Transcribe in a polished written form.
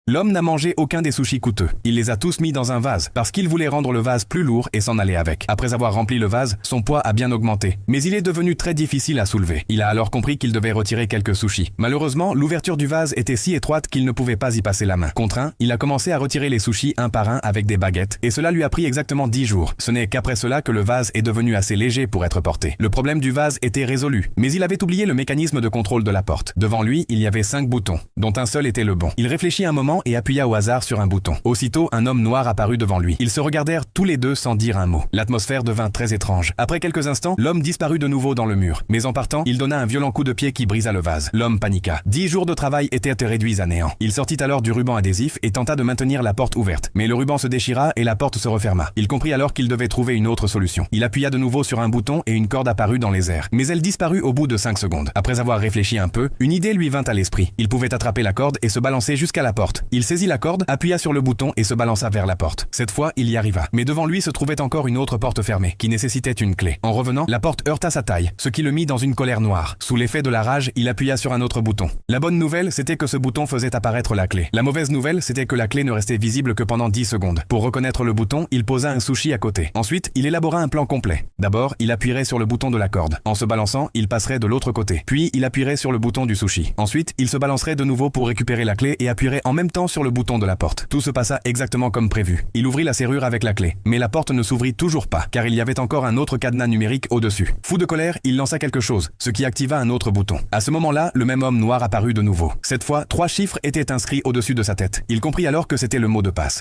L'homme n'a mangé aucun des sushis coûteux. Il les a tous mis dans un vase, parce qu'il voulait rendre le vase plus lourd et s'en aller avec. Après avoir rempli le vase, son poids a bien augmenté. Mais il est devenu très difficile à soulever. Il a alors compris qu'il devait retirer quelques sushis. Malheureusement, l'ouverture du vase était si étroite qu'il ne pouvait pas y passer la main. Contraint, il a commencé à retirer les sushis un par un avec des baguettes, et cela lui a pris exactement 10 jours. Ce n'est qu'après cela que le vase est devenu assez léger pour être porté. Le problème du vase était résolu, mais il avait oublié le mécanisme de contrôle de la porte. Devant lui, il y avait 5 boutons, dont un seul était le bon. Il réfléchit un moment et appuya au hasard sur un bouton. Aussitôt, un homme noir apparut devant lui. Ils se regardèrent tous les deux sans dire un mot. L'atmosphère devint très étrange. Après quelques instants, l'homme disparut de nouveau dans le mur. Mais en partant, il donna un violent coup de pied qui brisa le vase. L'homme paniqua. 10 jours de travail étaient réduits à néant. Il sortit alors du ruban adhésif et tenta de maintenir la porte ouverte. Mais le ruban se déchira et la porte se referma. Il comprit alors qu'il devait trouver une autre solution. Il appuya de nouveau sur un bouton et une corde apparut dans les airs. Mais elle disparut au bout de 5 secondes. Après avoir réfléchi un peu, une idée lui vint à l'esprit. Il pouvait attraper la corde et se balancer jusqu'à la porte. Il saisit la corde, appuya sur le bouton et se balança vers la porte. Cette fois, il y arriva. Mais devant lui se trouvait encore une autre porte fermée, qui nécessitait une clé. En revenant, la porte heurta sa taille, ce qui le mit dans une colère noire. Sous l'effet de la rage, il appuya sur un autre bouton. La bonne nouvelle, c'était que ce bouton faisait apparaître la clé. La mauvaise nouvelle, c'était que la clé ne restait visible que pendant 10 secondes. Pour reconnaître le bouton, il posa un sushi à côté. Ensuite, il élabora un plan complet. D'abord, il appuierait sur le bouton de la corde. En se balançant, il passerait de l'autre côté. Puis, il appuierait sur le bouton du sushi. Ensuite, il se balancerait de nouveau pour récupérer la clé et appuierait en même temps sur le bouton de la porte. Tout se passa exactement comme prévu. Il ouvrit la serrure avec la clé, mais la porte ne s'ouvrit toujours pas, car il y avait encore un autre cadenas numérique au-dessus. Fou de colère, il lança quelque chose, ce qui activa un autre bouton. À ce moment-là, le même homme noir apparut de nouveau. Cette fois, 3 chiffres étaient inscrits au-dessus de sa tête. Il comprit alors que c'était le mot de passe.